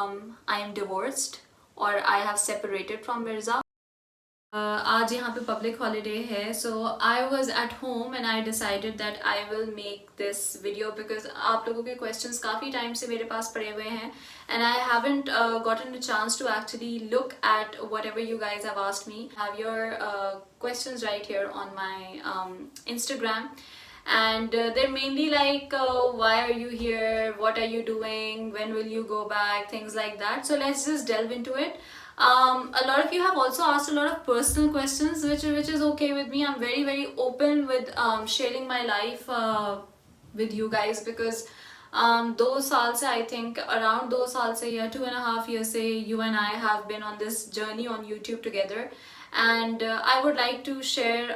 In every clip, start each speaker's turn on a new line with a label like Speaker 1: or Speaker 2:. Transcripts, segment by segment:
Speaker 1: I am divorced or I have separated from Mirza. आज यहाँ पे पब्लिक हॉलीडे है, so I was at home and I decided that I will make this video because आप लोगों के questions काफ़ी time से मेरे पास पड़े हुए हैं and I haven't gotten a chance to actually look at whatever you guys have asked me. Have your questions right here on my Instagram. And they're mainly like, why are you here, what are you doing, when will you go back, things like that. So let's just delve into it. A lot of you have also asked a lot of personal questions, which is okay with me. I'm very open with sharing my life with you guys because 2 साल से, I think around 2 साल से या 2.5 years से you and I have been on this journey on YouTube together. And I would like to share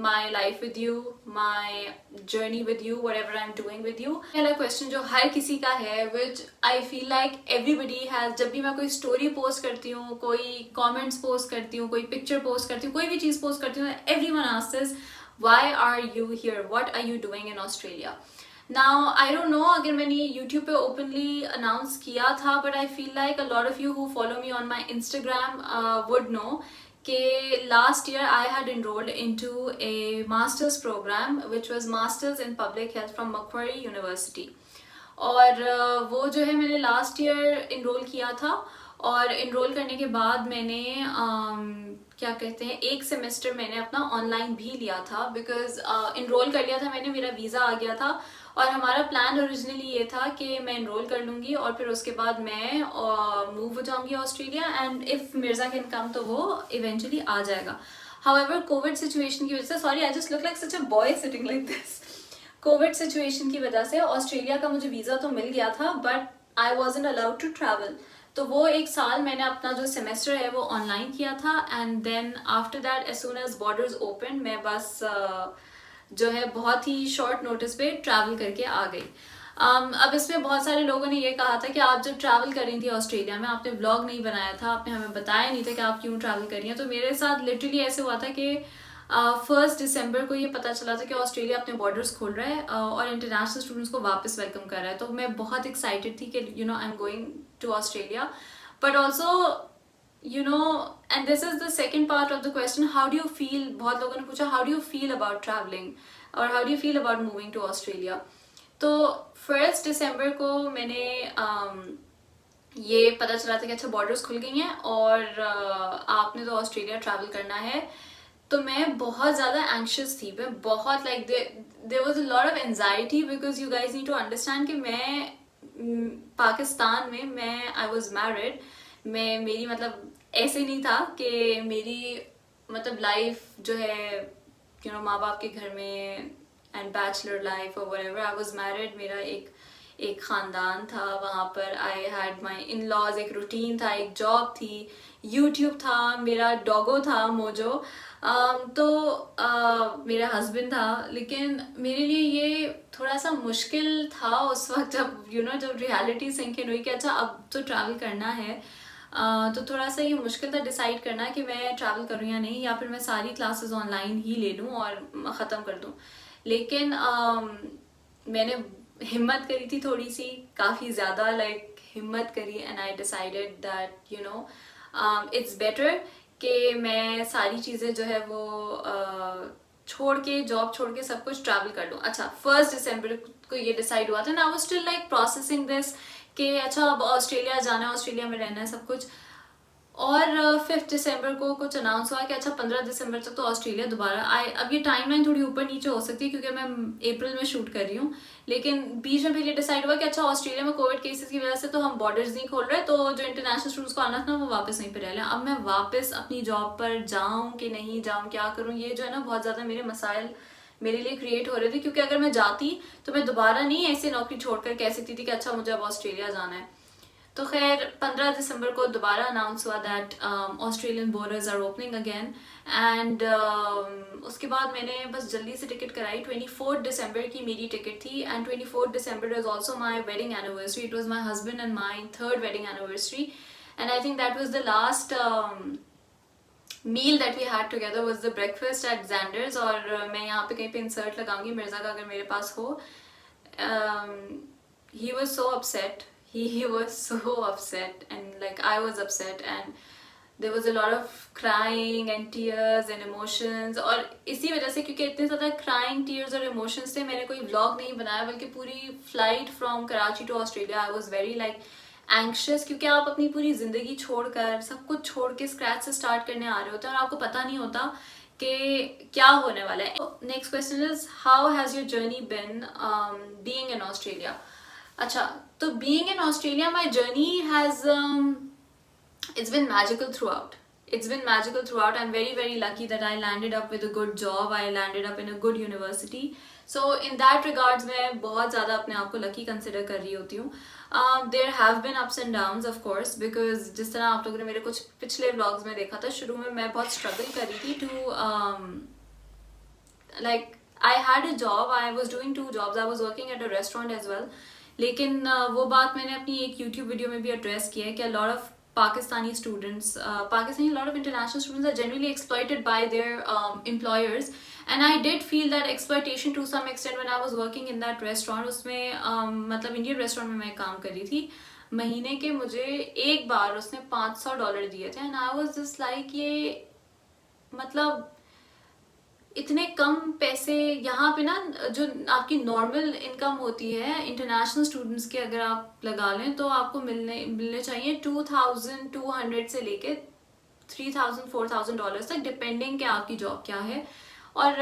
Speaker 1: my life with you, my journey with you, whatever I'm doing with you. पहला question जो हर किसी का है, which I feel like everybody has, जब भी मैं कोई story post करती हूँ, कोई कमेंट्स पोस्ट करती हूँ, कोई पिक्चर पोस्ट करती हूँ, कोई भी चीज़ पोस्ट करती हूँ, everyone asks is, why are you here? What are you doing in Australia? Now, I don't know अगर मैंने YouTube पे openly announce किया था, but I feel like a lot of you who follow me on my Instagram would know कि last year I had enrolled into a master's program which was Masters in Public Health from Macquarie University. और वो जो है मैंने last year enrol किया था और enrol करने के बाद मैंने क्या कहते हैं, एक सेमेस्टर मैंने अपना ऑनलाइन भी लिया था बिकॉज इनरोल कर लिया था मैंने, मेरा वीज़ा आ गया था और हमारा प्लान ओरिजिनली ये था कि मैं इनरोल कर लूँगी और फिर उसके बाद मैं मूव हो जाऊँगी Australia and if Mirza can come तो वो इवेंचुअली आ जाएगा. हाउएवर कोविड सिचुएशन की वजह से, sorry I just look like such a boy sitting like this, Covid situation की वजह से ऑस्ट्रेलिया का मुझे वीज़ा तो मिल गया था but I wasn't allowed to travel. तो वो 1 साल मैंने अपना जो सेमेस्टर है वो ऑनलाइन किया था and then after that as soon as borders open मैं बस जो है बहुत ही शॉर्ट नोटिस पे ट्रैवल करके आ गई. अब इसमें बहुत सारे लोगों ने ये कहा था कि आप जब ट्रैवल कर रही थी ऑस्ट्रेलिया में, आपने व्लॉग नहीं बनाया था, आपने हमें बताया नहीं था कि आप क्यों ट्रैवल कर रही हैं. तो मेरे साथ लिटरली ऐसे हुआ था कि 1 दिसंबर को ये पता चला था कि ऑस्ट्रेलिया अपने बॉर्डर्स खोल रहा है और इंटरनेशनल स्टूडेंट्स को वापस वेलकम कर रहा है. तो मैं बहुत एक्साइटेड थी कि you know I am going to Australia, but also you know, and this is the second part of the question, how do you feel. बहुत लोगों ने पूछा how do you feel about travelling और how do you feel about moving to Australia. तो 1 दिसंबर को मैंने ये पता चला था कि अच्छा बॉर्डर्स खुल गई हैं और आपने तो ऑस्ट्रेलिया ट्रैवल करना है. तो मैं बहुत ज़्यादा एंक्शियस थी, मैं बहुत like there was a lot of anxiety because you guys need to understand कि मैं पाकिस्तान में, मैं आई वॉज मैरिड, मैं मेरी मतलब ऐसे नहीं था कि मेरी मतलब लाइफ जो है यू नो माँ बाप के घर में एंड बैचलर लाइफ और व्हाटएवर. आई वाज मैरिड, मेरा एक ख़ानदान था वहाँ पर, I had my in laws, एक रूटीन था, एक जॉब थी, यूट्यूब था, मेरा डॉगो था मोजो, तो मेरा हस्बैंड था. लेकिन मेरे लिए ये थोड़ा सा मुश्किल था उस वक्त जब यू नो जब रियलिटी सिंक इन हुई कि अच्छा अब तो ट्रैवल करना है. तो थोड़ा सा ये मुश्किल था डिसाइड करना कि मैं ट्रैवल करूँ या नहीं, या फिर मैं सारी क्लासेस ऑनलाइन ही ले लूँ और ख़त्म कर दूँ. लेकिन मैंने हिम्मत करी थी थोड़ी सी, काफ़ी ज़्यादा लाइक हिम्मत करी and I decided that you know it's better कि मैं सारी चीज़ें जो है वो छोड़ के, जॉब छोड़ के सब कुछ ट्रैवल कर लूँ. अच्छा 1 दिसंबर को ये डिसाइड हुआ था and I was still like processing this कि अच्छा अब ऑस्ट्रेलिया जाना है, ऑस्ट्रेलिया में रहना है सब कुछ. और 5 दिसंबर को कुछ अनाउंस हुआ कि अच्छा 15 दिसंबर तक तो ऑस्ट्रेलिया दोबारा आए. अब ये टाइमलाइन थोड़ी ऊपर नीचे हो सकती है क्योंकि मैं अप्रैल में शूट कर रही हूँ, लेकिन बीच में फिर ये डिसाइड हुआ कि अच्छा ऑस्ट्रेलिया में कोविड केसेस की वजह से तो हम बॉर्डर्स नहीं खोल रहे, तो जो इंटरनेशनल स्टूडेंट्स को आना था वो वापस वहीं पर रह लें. अब मैं वापस अपनी जॉब पर जाऊँ कि नहीं जाऊँ, क्या करूँ, ये जो है ना बहुत ज़्यादा मेरे मसाइल मेरे लिए क्रिएट हो रहे थे क्योंकि अगर मैं जाती तो मैं दोबारा नहीं ऐसे नौकरी छोड़कर कह सकती थी कि अच्छा मुझे अब ऑस्ट्रेलिया जाना है. तो खैर 15 दिसंबर को दोबारा अनाउंस हुआ that Australian borders are opening again and उसके बाद मैंने बस जल्दी से टिकट कराई. 24 दिसंबर की मेरी टिकट थी and 24 December is also my wedding anniversary. It was my husband and my 3rd wedding anniversary and I think that was the last meal that we had together was the breakfast at Zanders. और मैं यहाँ पे कहीं पे insert लगाऊंगी मिर्ज़ा का अगर मेरे पास हो. He was so upset. he was so upset, and like I was upset, and there was a lot of crying and tears and emotions. और इसी वजह से, क्योंकि इतने ज़्यादा crying, tears और emotions थे, मैंने कोई vlog नहीं बनाया, बल्कि पूरी flight from Karachi to Australia I was very like anxious, क्योंकि आप अपनी पूरी ज़िंदगी छोड़कर, सब कुछ छोड़ के स्क्रैच से स्टार्ट करने आ रहे होते हैं और आपको पता नहीं होता कि क्या होने वाला है. Next question is, how has your journey bin being in Australia. अच्छा, तो being in Australia my journey has it's been magical throughout. It's been magical throughout. I'm very, very lucky that I landed up with a good job. I landed up in a good university. So in that regards, मैं बहुत ज़्यादा अपने आप को lucky consider कर रही होती हूँ. There have been ups and downs, of course, because जिस तरह आप लोगों ने मेरे कुछ पिछले vlogs में देखा था, शुरू में मैं बहुत struggle कर रही थी to like I had a job. I was doing 2 jobs. I was working at a restaurant as well. लेकिन वो बात मैंने अपनी एक YouTube वीडियो में भी address किया है कि a lot of Pakistani students, a lot of international students are generally exploited by their employers, and I did feel that exploitation to some extent when I was working in that restaurant. उसमें मतलब Indian restaurant में मैं काम कर रही थी. महीने के मुझे एक बार उसने $500 दिए थे, and I was just like, ये मतलब इतने कम पैसे यहाँ पे ना, जो आपकी नॉर्मल इनकम होती है इंटरनेशनल स्टूडेंट्स के, अगर आप लगा लें तो आपको मिलने चाहिए 2200 से लेके $3000-4000 तक, डिपेंडिंग कि आपकी जॉब क्या है. और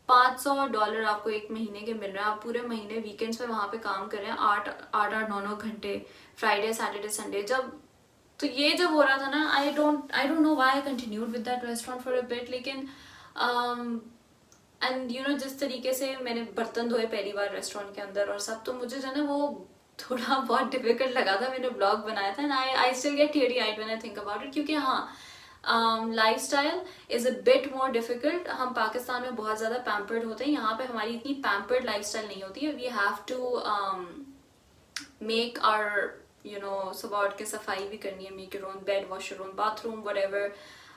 Speaker 1: $500 आपको एक महीने के मिल रहे हैं. आप पूरे महीने वीकेंड्स पे वहाँ पे काम कर रहे हैं, 8-9 घंटे, फ्राइडे सैटरडे संडे. तो ये जब हो रहा था ना, आई don't know why I continued with that restaurant for a bit. लेकिन एंड यू नो, जिस तरीके से मैंने बर्तन धोए पहली बार रेस्टोरेंट के अंदर और सब, तो मुझे जो है ना वो थोड़ा बहुत डिफिकल्ट लगा था. मैंने ब्लॉग बनाया था, and I still get teary eyed when I think about it, क्योंकि हाँ, lifestyle is a bit more difficult. हम पाकिस्तान में बहुत ज़्यादा पैम्पर्ड होते हैं, यहाँ पे हमारी इतनी पैम्पर्ड लाइफस्टाइल नहीं होती है. We have to make our, you know, सुबह उठ के सफाई भी करनी है, make your own bed, wash your own bathroom, whatever.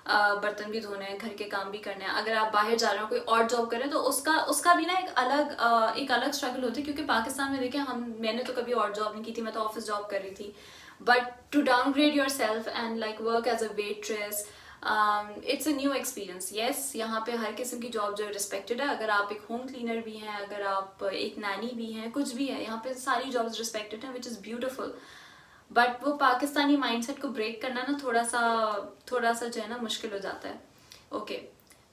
Speaker 1: बर्तन भी धोने हैं, घर के काम भी करने हैं. अगर आप बाहर जा रहे हो, कोई और जॉब कर रहे हैं, तो उसका भी ना एक अलग स्ट्रगल होती है. क्योंकि पाकिस्तान में देखें, मैंने तो कभी और जॉब नहीं की थी, मैं तो ऑफिस जॉब कर रही थी. But to downgrade yourself and like work as a waitress, it's a new experience. Yes, यहाँ पे हर किस्म की जॉब जो रिस्पेक्टेड है. अगर आप एक होम क्लीनर भी हैं, अगर आप एक नैनी भी हैं, कुछ भी है, यहाँ पे सारी जॉब्स रिस्पेक्टेड हैं, विच इज़ ब्यूटिफुल. बट वो पाकिस्तानी माइंडसेट को ब्रेक करना ना थोड़ा सा जो है ना मुश्किल हो जाता है. Okay,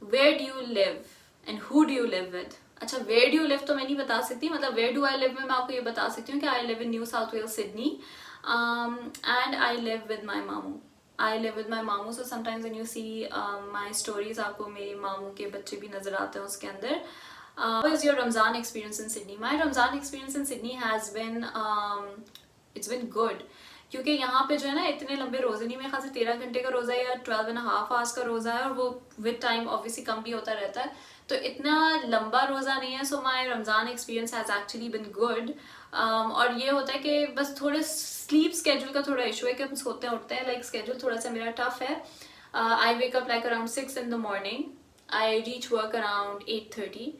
Speaker 1: where do you live and who do you live with. अच्छा, वेयर डू यू लिव तो मैं नहीं बता सकती, मतलब वेयर डू आई लिव में मैं आपको ये बता सकती हूँ कि I live in New South Wales, Sydney, and I live with my मामू. आई लिव विद माई मामू. So sometimes when you see my stories, आपको मेरे मामू के बच्चे भी नजर आते हैं उसके अंदर. How is your Ramzan experience in Sydney? My Ramzan experience in Sydney has been it's been good, क्योंकि यहाँ पे जो है ना इतने लंबे रोजे नहीं, मेरे ख्याल से 13 घंटे का रोजा है या 12.5 आवर्स का रोजा है, और वो विद टाइम ऑब्वियसली कम भी होता रहता है, तो इतना लंबा रोजा नहीं है. So my Ramzan experience has actually been good. और ये होता है कि बस थोड़े स्लीप स्केड्यूल का थोड़ा इशू है कि हम सोते हैं उठते हैं, लाइक स्केड्यूल थोड़ा सा मेरा टफ है. I wake up like around 6 in the morning. I reach work around 8:30.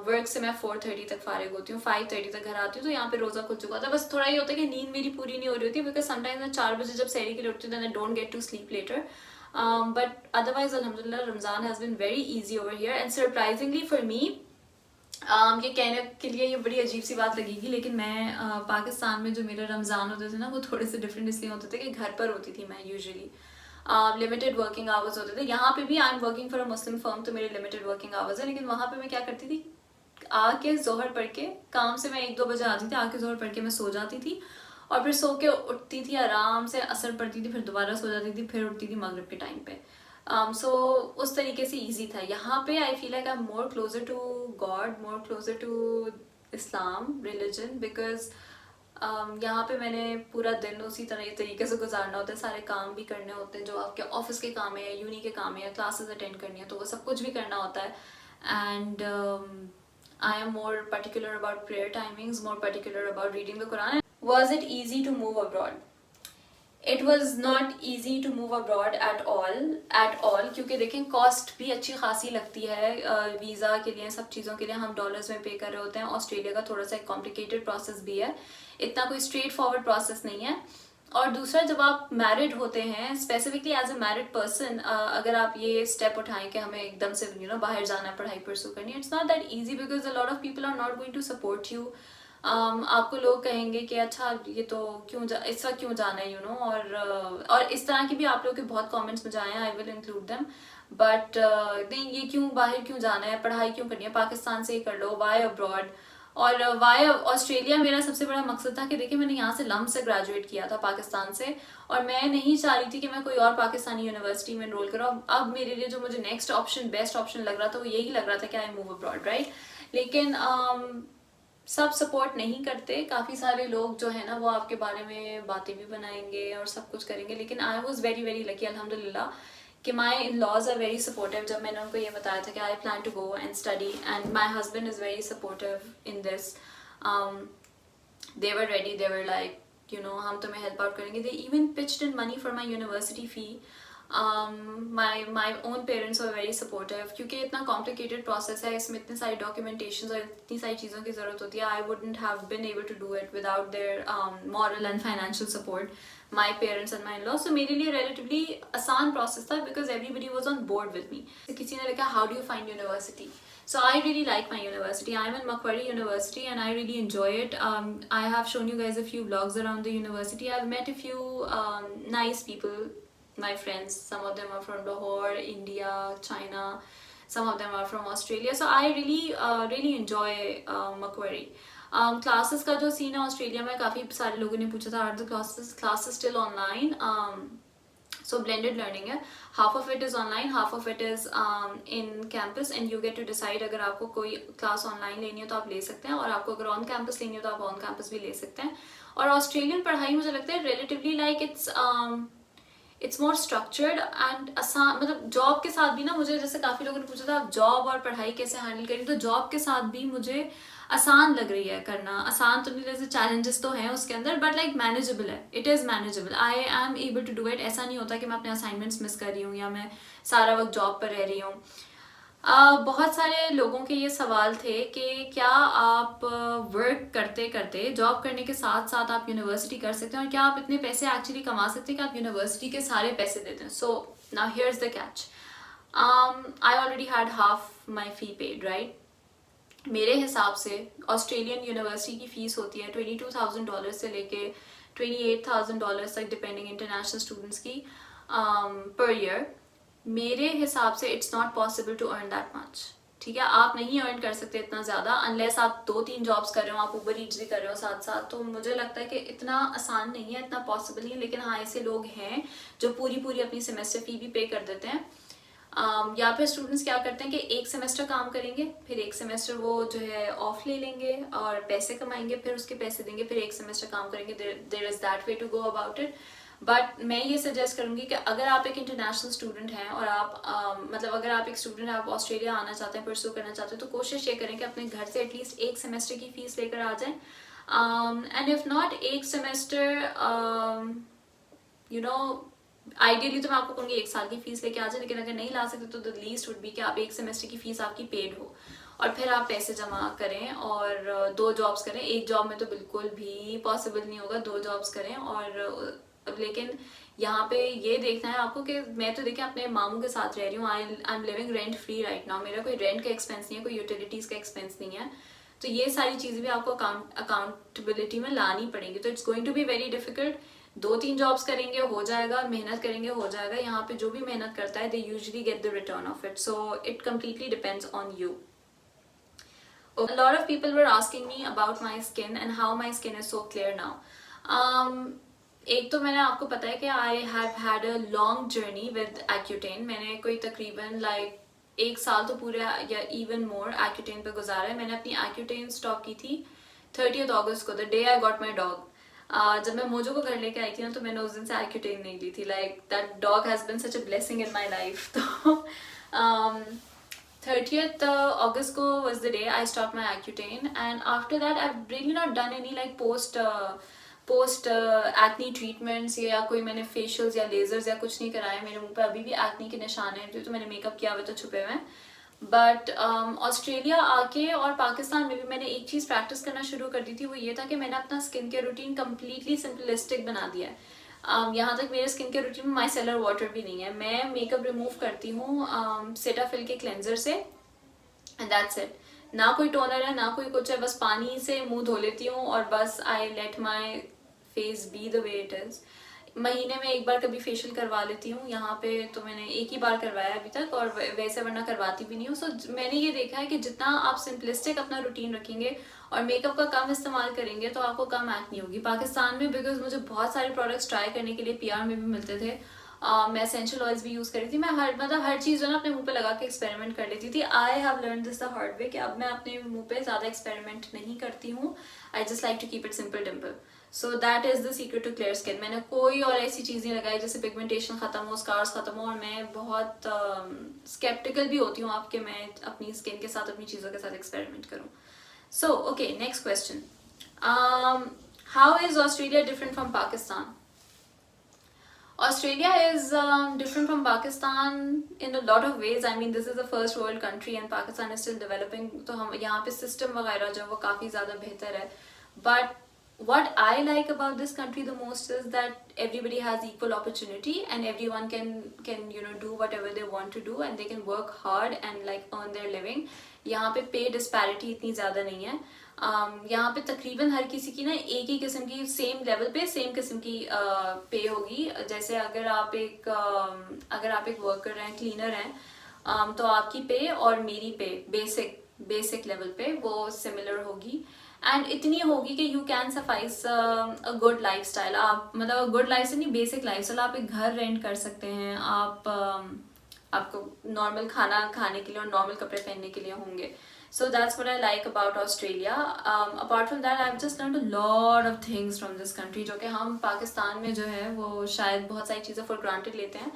Speaker 1: Work से मैं 4:30 तक फारिग होती हूँ, 5:30 तक घर आती हूँ. तो यहाँ पे रोज़ा खुल चुका था. बस थोड़ा ये होता है कि नींद मेरी पूरी नहीं हो रही होती, बिकॉज समटाइम्स मैं 4 बजे जब सहरी के लिए उठती हूँ, then I don't get to sleep later. But otherwise अल्हम्दुलिल्लाह Ramzan has been very easy over here. And surprisingly for me, ये कहने के लिए ये बड़ी अजीब सी बात लगेगी, लेकिन मैं पाकिस्तान में जो मेरे रमज़ान होते थे ना, वो थोड़े से डिफरेंट इसलिए होते थे कि घर पर होती थी मैं यूजुअली. लिमिटेड वर्किंग आवर्स होते थे. यहाँ पे भी I am working for a Muslim firm, तो मेरे लिमिटेड वर्किंग आवर्स है. लेकिन वहाँ पे मैं क्या करती थी, आके जोहर पढ़ के, काम से मैं 1-2 बजे आती थी, आके जोहर पढ़ के मैं सो जाती थी, और फिर सो के उठती थी आराम से, असर पढ़ती थी, फिर दोबारा सो जाती थी, फिर उठती थी मगरिब के टाइम पे. सो उस तरीके से ईजी था. यहाँ पे I feel like I am more closer to God, more closer to Islam religion, because यहाँ पे मैंने पूरा दिन उसी तरीके से गुजारना होता है. सारे काम भी करने होते हैं जो आपके ऑफिस के काम है, यूनी के काम है, क्लासेस अटेंड करनी है, तो वो सब कुछ भी करना होता है. And I am more particular about prayer timings, more particular about reading the Quran. Was it easy to move abroad? It was not easy to move abroad at all, क्योंकि देखें कॉस्ट भी अच्छी खासी लगती है वीज़ा के लिए, सब चीज़ों के लिए हम डॉलर्स में पे कर रहे होते हैं। ऑस्ट्रेलिया का थोड़ा सा एक कॉम्प्लिकेटेड प्रोसेस भी है, इतना कोई स्ट्रेट फॉरवर्ड प्रोसेस नहीं है। और दूसरा, जब आप मैरिड होते हैं, specifically as a married person, अगर आप ये स्टेप उठाएं कि हमें एकदम से बाहर जाना है, पढ़ाई परसू करनी, it's not that easy because a lot of people are not going to support you. आपको लोग कहेंगे कि अच्छा ये तो इस वक्त क्यों जाना है, और इस तरह की भी आप लोग के बहुत कमेंट्स मुझे आए हैं, I will include them. But नहीं, ये क्यों बाहर क्यों जाना है, पढ़ाई क्यों करनी है, पाकिस्तान से ही कर लो, वाई अब्रॉड। और वाई ऑस्ट्रेलिया मेरा सबसे बड़ा मकसद था कि देखिए मैंने यहाँ से लम्ब से ग्रेजुएट किया था पाकिस्तान से, और मैं नहीं चाह रही थी कि मैं कोई और पाकिस्तानी यूनिवर्सिटी में एनरोल करूँ। अब मेरे लिए जो मुझे नेक्स्ट ऑप्शन, बेस्ट ऑप्शन लग रहा था, वो यही लग रहा था कि आई मूव अब्रॉड, राइट। लेकिन सब सपोर्ट नहीं करते, काफ़ी सारे लोग जो है ना वो आपके बारे में बातें भी बनाएंगे और सब कुछ करेंगे। लेकिन I was very very lucky, अल्हम्दुलिल्लाह, कि my in laws are very supportive. जब मैंने उनको ये बताया था कि I plan to go and study, and my husband is very supportive in this, they were ready, they were like हम तुम्हें हेल्प आउट करेंगे। They even pitched in money for my university fee. My own parents are very supportive, क्योंकि इतना complicated process है, इसमें इतनी सारी documentation और इतनी सारी चीज़ों की ज़रूरत होती है। I wouldn't have been able to do it without their moral and financial support, my parents and my in law. So मेरे लिए रिलेटिवली आसान प्रोसेस था because everybody was on board with me. किसी ने लिखा how do you find university, so I really like my university. I'm in Macquarie University and I really enjoy it. I have shown you guys a few vlogs around the university. I've met a few nice people, my friends. Some of them are from Lahore, India, China. Some of them are from Australia. So I really enjoy Macquarie. Classes का जो scene है Australia में, काफ़ी सारे लोगों ने पूछा था, are the classes still online? So blended learning है, half of it is online, half of it is in campus, and you get to decide अगर आपको कोई क्लास ऑनलाइन लेनी है तो आप ले सकते हैं, और आपको अगर ऑन कैंपस लेनी है तो आप ऑन कैंपस भी ले सकते हैं। और ऑस्ट्रेलियन पढ़ाई मुझे लगता है relatively like it's more structured and आसान। मतलब जॉब के साथ भी ना, मुझे जैसे काफ़ी लोगों ने पूछा था आप जॉब और पढ़ाई कैसे हैंडल करें, तो जॉब के साथ भी मुझे आसान लग रही है करना। आसान तो नहीं, जैसे चैलेंजेस तो हैं उसके अंदर, बट लाइक मैनेजेबल है, it is manageable, I am able to do it. ऐसा नहीं होता कि मैं अपने असाइनमेंट्स मिस कर रही हूँ या मैं सारा वक्त जॉब पर रह रही हूँ। बहुत सारे लोगों के ये सवाल थे कि क्या आप वर्क करते करते, जॉब करने के साथ साथ आप यूनिवर्सिटी कर सकते हैं, और क्या आप इतने पैसे एक्चुअली कमा सकते हैं कि आप यूनिवर्सिटी के सारे पैसे देते हैं। So now here's the catch, I already had half my fee paid, right. मेरे हिसाब से ऑस्ट्रेलियन यूनिवर्सिटी की फ़ीस होती है $22,000 से लेके $28,000 तक, डिपेंडिंग इंटरनेशनल स्टूडेंट्स की, पर ईयर। मेरे हिसाब से it's not possible to earn that much, ठीक है। आप नहीं अर्न कर सकते इतना ज़्यादा अनलेस आप 2-3 जॉब्स कर रहे हो, आप ऊबर ईट्स भी कर रहे हो साथ साथ। तो मुझे लगता है कि इतना आसान नहीं है, इतना पॉसिबल नहीं है। लेकिन हाँ, ऐसे लोग हैं जो पूरी अपनी सेमेस्टर फ़ी भी पे कर देते हैं। या फिर स्टूडेंट्स क्या करते हैं कि एक सेमेस्टर काम करेंगे, फिर एक सेमेस्टर वो जो है ऑफ ले लेंगे और पैसे कमाएंगे, फिर उसके पैसे देंगे, फिर एक सेमेस्टर काम करेंगे। There is that way to go about it. But मैं ये सजेस्ट करूँगी कि अगर आप एक इंटरनेशनल स्टूडेंट हैं और आप मतलब अगर आप एक स्टूडेंट आप ऑस्ट्रेलिया आना चाहते हैं, परस्यू करना चाहते हैं, तो कोशिश ये करें कि अपने घर से एटलीस्ट एक सेमेस्टर की फ़ीस लेकर आ जाएँ। एंड इफ़ नॉट एक सेमेस्टर, आइडियली तो मैं आपको कहूँगी 1 साल की फीस लेके आ जाए, लेकिन अगर नहीं ला सकते तो द लीस्ट वुड बी कि आप एक सेमेस्टर की फीस आपकी पेड हो, और फिर आप पैसे जमा करें और 2 जॉब्स करें। एक जॉब में तो बिल्कुल भी पॉसिबल नहीं होगा, 2 जॉब्स करें। और लेकिन यहाँ पे ये देखना है आपको कि मैं तो देखिए अपने मामू के साथ रह रही हूँ, I am living rent free right now. मेरा कोई रेंट का एक्सपेंस नहीं है, कोई यूटिलिटीज़ का एक्सपेंस नहीं है। तो ये सारी चीज़ें भी आपको अकाउंटेबिलिटी में लानी पड़ेंगी। तो it's going to be very difficult. 2-3 jobs करेंगे हो जाएगा, मेहनत करेंगे हो जाएगा। यहाँ पे जो भी मेहनत करता है they usually get the return of it, so it completely depends on you. A lot of people were asking me about my skin and how my skin is so clear now. एक तो मैंने आपको पता है कि I have had a long journey with Accutane. मैंने कोई तकरीबन लाइक 1 साल तो पूरा या इवन मोर Accutane पे गुजारा है। मैंने अपनी Accutane स्टॉक की थी 30th अगस्त को, the day I got my dog. जब मैं मोजो को घर लेके आई थी ना, तो मैंने उस दिन से Accutane नहीं ली थी। Like that dog has been such a blessing in my life. तो 30th August ko was the day I stopped my Accutane, and after that I've really not done any like post post acne treatments या कोई मैंने facials या ledgers या कुछ नहीं कराए. मेरे मुंह पे अभी भी एक्नी के निशान हैं, तो मैंने मेकअप किया हुआ तो छुपे हुए हैं. बट ऑस्ट्रेलिया आके और पाकिस्तान में भी मैंने एक चीज़ प्रैक्टिस करना शुरू कर दी थी, वो ये था कि मैंने अपना skin care routine completely simplistic बना दिया है. यहाँ तक मेरे स्किन केयर रूटीन में माइसेलर वाटर भी नहीं है. मैं मेकअप रिमूव करती हूँ सेटाफिल के क्लेंजर से, एंड दैट्स इट. ना कोई टोनर है ना कोई कुछ है, बस पानी से मुंह धो लेती हूँ और बस I let my face be the way it is. महीने में एक बार कभी फेशियल करवा लेती हूँ. यहाँ पे तो मैंने एक ही बार करवाया अभी तक, और वैसे वरना करवाती भी नहीं हूँ. सो मैंने ये देखा है कि जितना आप सिंपलिस्टिक अपना रूटीन रखेंगे और मेकअप का कम इस्तेमाल करेंगे तो आपको कम एक्ने होगी. पाकिस्तान में बिकॉज मुझे बहुत सारे प्रोडक्ट्स ट्राई करने के लिए PR में भी मिलते थे. मैं एसेंशियल ऑयल्स भी यूज़ कर रही थी. मैं हर चीज़ जो ना अपने मुंह पे लगा के एक्सपेरिमेंट कर लेती थी. I have learn this the hard way कि अब मैं अपने मुंह पे ज़्यादा एक्सपेरिमेंट नहीं करती हूँ. I just like to keep it simple dimple. So that is the secret to clear skin. मैंने कोई और ऐसी चीज़ नहीं लगाई जैसे पिगमेंटेशन ख़त्म हो, स्कार्स ख़त्म हो. और मैं बहुत स्केप्टिकल भी होती हूँ आपके, मैं अपनी स्किन के साथ अपनी चीज़ों के साथ एक्सपेरिमेंट करूँ. So okay, next question. How is Australia different from Pakistan? Australia is different from Pakistan in a lot of ways. I mean, this is a first world country and Pakistan is still developing. तो हम यहाँ पे system वगैरह जो वो काफ़ी ज़्यादा बेहतर है. But what I like about this country the most is that everybody has equal opportunity and everyone can do whatever they want to do and they can work hard and like earn their living. यहाँ पे pay disparity इतनी ज़्यादा नहीं है. यहाँ पे तकरीबन हर किसी की ना एक ही किस्म की सेम लेवल पे सेम किस्म की पे होगी. जैसे अगर आप एक वर्कर हैं, क्लीनर हैं, तो आपकी पे और मेरी पे बेसिक लेवल पे वो सिमिलर होगी. एंड इतनी होगी कि you can suffice a good life style. आप मतलब गुड लाइफ से नहीं, बेसिक लाइफ स्टाइल. आप एक घर रेंट कर सकते हैं, आपको नॉर्मल खाना खाने के लिए और नॉर्मल कपड़े पहनने के लिए होंगे. So that's what I like about Australia. Apart from that, I've just learned a lot of things from this country, जो कि हम पाकिस्तान में जो है वो शायद बहुत सारी चीज़ें for granted लेते हैं.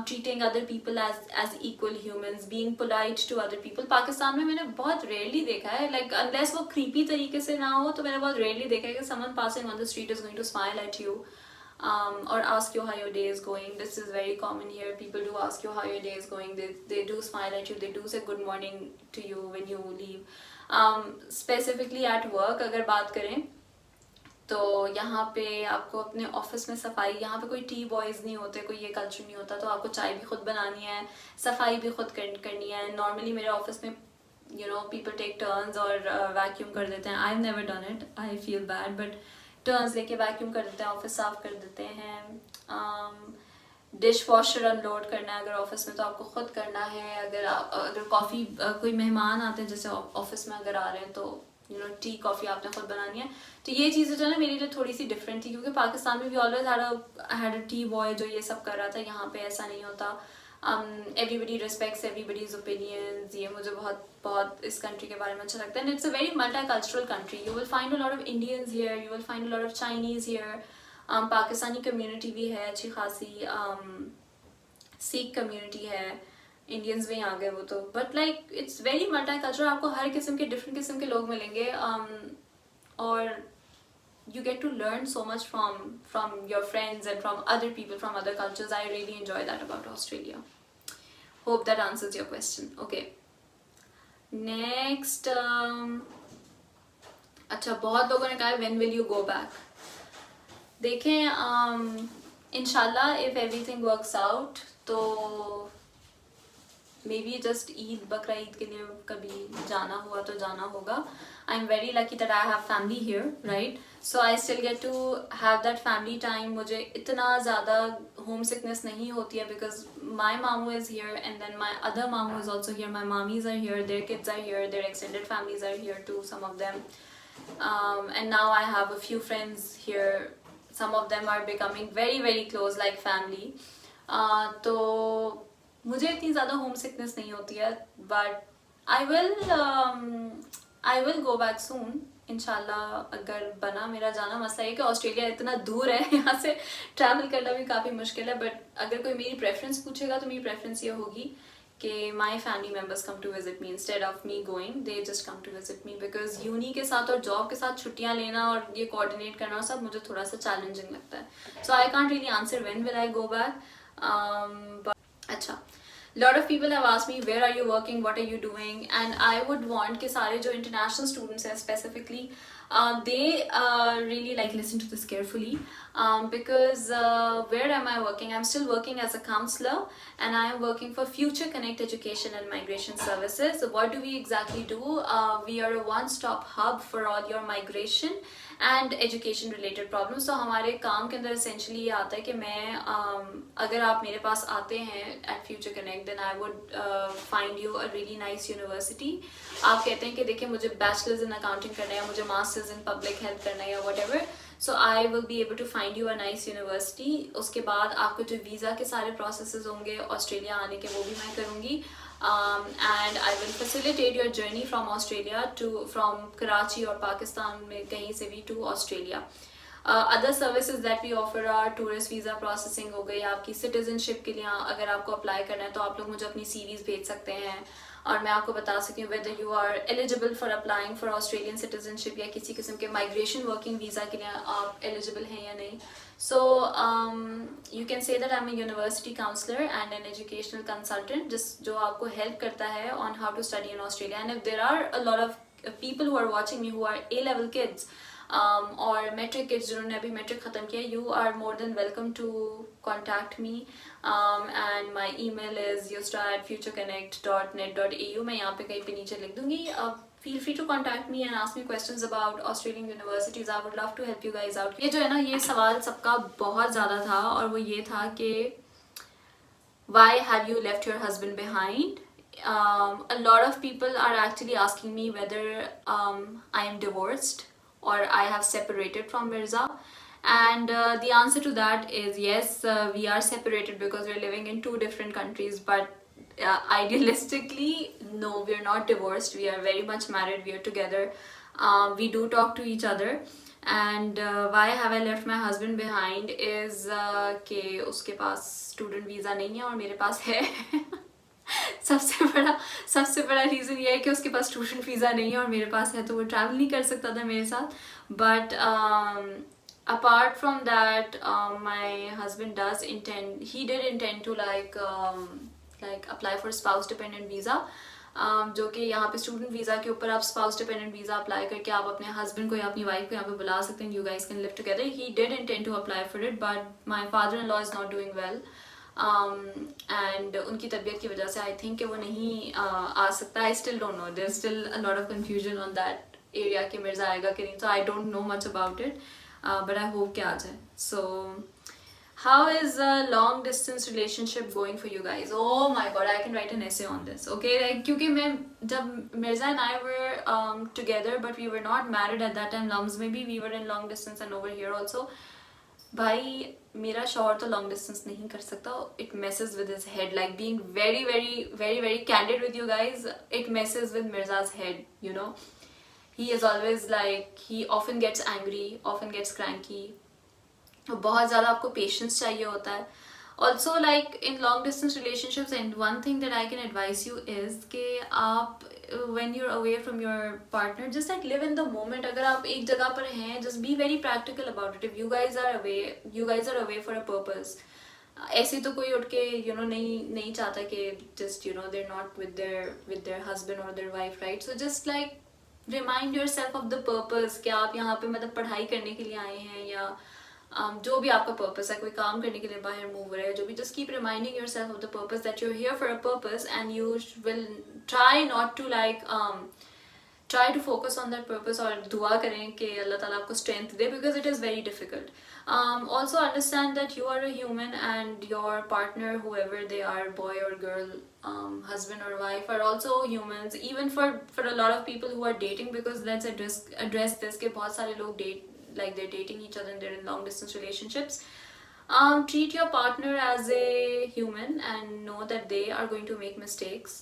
Speaker 1: Treating other people as equal humans, being polite to other people. Pakistan में मैंने बहुत rarely देखा है, like unless वो creepy तरीके से ना हो, तो मैंने बहुत rarely देखा है कि someone passing on the street is going to smile at you. Or ask you how your day is going. This is very common here. People do ask you how your day is going. They do smile at you. They do say good morning to you when you leave. Specifically at work अगर बात करें तो यहाँ पे आपको अपने office में सफाई, यहाँ पे कोई टी बॉयज़ नहीं होते, कोई ये कल्चर नहीं होता. तो आपको चाय भी खुद बनानी है, सफाई भी खुद करनी है. नॉर्मली मेरे ऑफिस में people take turns और वैक्यूम कर देते हैं. I've never done it. I feel bad, but turns लेके वैक्यूम कर देते हैं, ऑफिस साफ कर देते हैं. डिश वॉशर अनलोड करना है अगर ऑफिस में तो आपको खुद करना है. अगर कॉफ़ी कोई मेहमान आते हैं जैसे ऑफिस में अगर आ रहे हैं तो टी कॉफ़ी आपने खुद बनानी है. तो ये चीज़ें जो है ना मेरे लिए थोड़ी सी डिफरेंट थी, क्योंकि पाकिस्तान में भी always had a T boy जो ये सब कर रहा था. यहाँ पे ऐसा नहीं होता. Everybody respects everybody's opinions. ये मुझे बहुत इस country के बारे में अच्छा लगता है. And it's a very multicultural country. You will find a lot of Indians here. You will find a lot of Chinese here. Pakistani community भी है अच्छी खासी. Sikh community है. Indians भी आ गए वो तो. But like it's very multicultural. आपको हर किस्म के different किस्म के लोग मिलेंगे. और you get to learn so much from your friends and from other people from other cultures. I really enjoy that about Australia. Hope that answers your question. Okay, next. अच्छा, बहुत लोगों ने कहा when will you go back? देखें, इंशाल्लाह if everything works out तो may be just Eid बकरा ईद के लिए कभी जाना हुआ तो जाना होगा. I am very lucky that I have family here, right. So I still get to have that family time. मुझे इतना ज़्यादा होम सिकनेस नहीं होती है बिकॉज माई मामू is here and then my other मामू इज़ ऑल्सो हियर. माई मामीज़ are here, their kids are here, their extended families are here too, some of them. And now I have a few friends here. Some of them are becoming very very close like family. तो मुझे इतनी ज़्यादा home sickness नहीं होती है. But I will go back soon इंशाल्लाह. अगर बना मेरा जाना. मसला ये कि ऑस्ट्रेलिया इतना दूर है, यहाँ से ट्रैवल करना भी काफ़ी मुश्किल है. बट अगर कोई मेरी प्रेफरेंस पूछेगा तो मेरी प्रेफरेंस ये होगी कि my family members come to visit me instead of me going, they just come to visit me because uni के साथ और job के साथ छुट्टियाँ लेना और ये coordinate करना सब मुझे थोड़ा सा challenging लगता है. So I can't really answer when will I go back. But अच्छा, lot of people have asked me where are you working, what are you doing, and I would want कि सारे जो international students हैं specifically, they really like listen to this carefully, because where am I working? I'm still working as a counselor and I am working for Future Connect Education and Migration Services. So what do we exactly do? We are a one-stop hub for all your migration and education related problems. So हमारे काम के अंदर essentially ये आता है कि मैं अगर आप मेरे पास आते हैं at Future Connect, then I would find you a really nice university. आप कहते हैं कि देखिए मुझे bachelor's in accounting करना है या मुझे master's in public health करना है या whatever, so I will be able to find you a nice university. उसके बाद आपको जो वीज़ा के सारे processes होंगे ऑस्ट्रेलिया आने के वो भी मैं करूँगी. And I will facilitate your journey from Australia from Karachi or Pakistan में कहीं से भी to Australia. Other services that we offer are tourist visa processing हो गई, आपकी citizenship के लिए अगर आपको apply करना है तो आप लोग मुझे अपनी CVs भेज सकते हैं और मैं आपको बता सकती हूँ whether you are eligible for applying for Australian citizenship या किसी किस्म के migration working visa के लिए आप eligible हैं या नहीं. So you can say that I'm a university counselor and an educational consultant, just जो आपको help करता है on how to study in Australia. And if there are a lot of people who are watching me who are A-level kids or metric kids जिन्होंने अभी metric ख़त्म किया, you are more than welcome to contact me. And my email is yusra@futureconnect.net.au. मैं यहाँ पे कहीं पे नीचे लिख दूँगी. Feel free to contact me and ask me questions about Australian universities. I would love to help you guys out. ये जो है ना, ये सवाल सबका बहुत ज़्यादा था और वो ये था कि why have you left your husband behind? A lot of people are actually asking me whether I am divorced or I have separated from Mirza. And the answer to that is yes, we are separated because we're living in two different countries, but idealistically, no, we're not divorced. We are very much married. We are together. We do talk to each other. And why have I left my husband behind is कि उसके पास student visa नहीं है और मेरे पास है. सबसे बड़ा reason ये है कि उसके पास स्टूडेंट वीज़ा नहीं है और मेरे पास है, तो वो ट्रैवल नहीं कर सकता था मेरे साथ. But apart from that, my husband did intend to like apply for spouse dependent visa, जो कि यहाँ पे स्टूडेंट वीज़ा के ऊपर आप स्पाउस डिपेंडेंट वीज़ा अप्लाई करके आप अपने हस्बैंड को या अपनी वाइफ को यहाँ पे बुला सकते हैं. You guys can live together. He did intend to apply for it but my father in law is not doing well and उनकी तबीयत की वजह से आई थिंक कि वो नहीं आ सकता. I still don't know, there is still a lot of confusion on that area कि मिर्ज़ा आएगा कि नहीं. So I don't know much about it, but I hope कि आ जाए. सो how is a long distance relationship going for you guys? Oh my god, I can write an essay on this. Okay, like क्योंकि मैं जब Mirza and I were together but we were not married at that time, Lums maybe we were in long distance and over here also. भाई मेरा शौहर तो long distance नहीं कर सकता. It messes with his head. Like being very candid with you guys, it messes with Mirza's head. You know, he is always like, he often gets angry, often gets cranky. बहुत ज़्यादा आपको patience चाहिए होता है. Also like in long distance relationships, and one thing that I can advise you is कि आप when you are away from your partner, just like live in the moment. अगर आप एक जगह पर हैं, just be very practical about it. If you guys are away for a purpose. ऐसे तो कोई उठ के नहीं चाहता कि just they're not with their husband और their wife, right? So just like remind your self of the purpose कि आप यहाँ पे मतलब पढ़ाई करने के लिए आए हैं या जो भी आपका पर्पस है, कोई काम करने के लिए बाहर मूव रहे हैं, जो भी. Just keep reminding yourself of the purpose that you are here for a purpose and you will try not to like try to focus on that purpose. और दुआ करें कि अल्लाह ताला आपको स्ट्रेंथ दे, because it is very difficult. Also understand that you are a human and your partner, whoever they are, boy or girl, husband or wife, are also humans. Even for a lot of people who are dating, because let's address this कि बहुत सारे लोग date, like they're dating each other and they're in long distance relationships. Treat your partner as a human and know that they are going to make mistakes.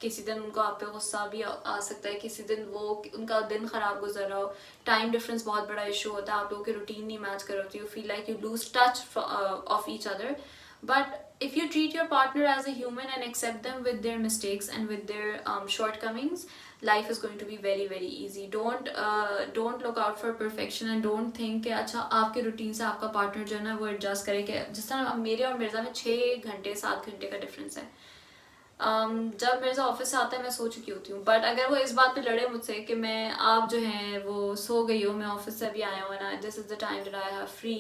Speaker 1: किसी दिन उनको आप पे गुस्सा भी आ सकता है, किसी दिन वो उनका दिन ख़राब गुजर रहा हो. टाइम डिफरेंस बहुत बड़ा इशू होता है, आप लोगों की रूटीन नहीं मैच कर रही होती. You feel like you lose touch of each other. But if you treat your partner as a human and accept them with their mistakes and with their shortcomings, life is going to be very very easy. Don't look out for perfection and don't think कि अच्छा आपके routine से आपका partner जो है ना वो adjust करे कि जिस तरह मेरे और मिर्ज़ा में 6 घंटे 7 घंटे का डिफरेंस है. जब मिर्ज़ा ऑफिस से आता है मैं सो चुकी होती हूँ, बट अगर वो इस बात पे लड़े मुझसे कि मैं आप जो हैं वो सो गई हो, मैं ऑफिस से अभी आया हूँ ना, this is the time that I have free,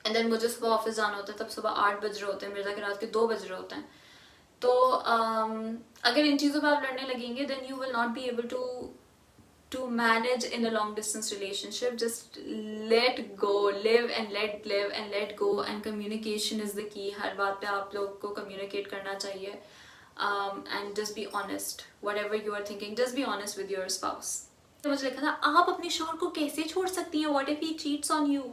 Speaker 1: and then मुझे सुबह ऑफिस जाना होता है, तब सुबह 8 बज रहे होते हैं, मिर्ज़ा के रात के 2 बज रहे होते हैं. तो अगर इन चीज़ों पर आप लड़ने लगेंगे then you will not be able to manage in a long distance relationship. Just let go, live and let go, and communication is the key. हर बात पे आप लोग को communicate करना चाहिए, and just be honest. Whatever you are thinking, just be honest with your spouse. तो मुझे लिखा था आप अपने शौहर को कैसे छोड़ सकती हैं, what if he cheats on you.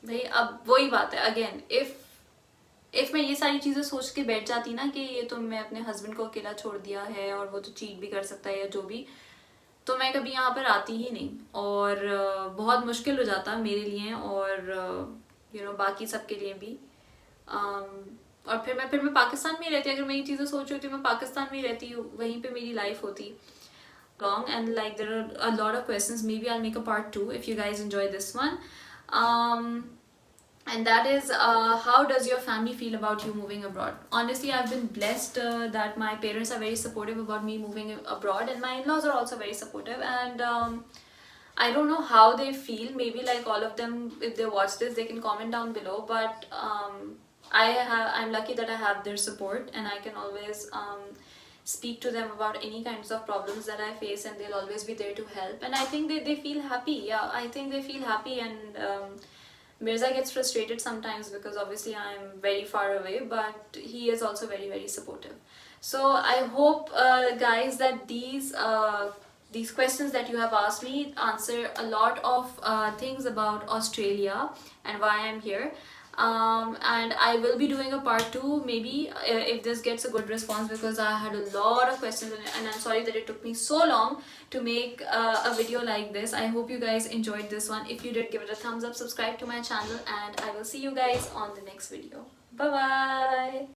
Speaker 1: भाई अब वही बात है अगेन, इफ मैं ये सारी चीज़ें सोच के बैठ जाती ना कि ये तो मैं अपने हस्बैंड को अकेला छोड़ दिया है और वो तो चीट भी कर सकता है या जो भी, तो मैं कभी यहाँ पर आती ही नहीं, और बहुत मुश्किल हो जाता मेरे लिए और बाकी सबके लिए भी. और फिर मैं पाकिस्तान में ही रहती. अगर मैं ये चीज़ें सोच रही होती मैं पाकिस्तान में ही रहती, वहीं पे मेरी लाइफ होती long, and like there are a lot of questions. Maybe I'll make a part 2 if you guys enjoy this one. And that is how does your family feel about you moving abroad? Honestly, I've been blessed that my parents are very supportive about me moving abroad, and my in-laws are also very supportive, and I don't know how they feel. Maybe like all of them, if they watch this, they can comment down below, but I'm lucky that I have their support, and I can always speak to them about any kinds of problems that I face, and they'll always be there to help, and I think they feel happy. Yeah, I think they feel happy, and Mirza gets frustrated sometimes because obviously I'm very far away, but he is also very very supportive. So I hope guys that these questions that you have asked me answer a lot of things about Australia and why I'm here. And I will be doing a part 2 maybe if this gets a good response, because I had a lot of questions, and I'm sorry that it took me so long to make a video like this. I hope you guys enjoyed this one. If you did, give it a thumbs up, subscribe to my channel, and I will see you guys on the next video. Bye bye.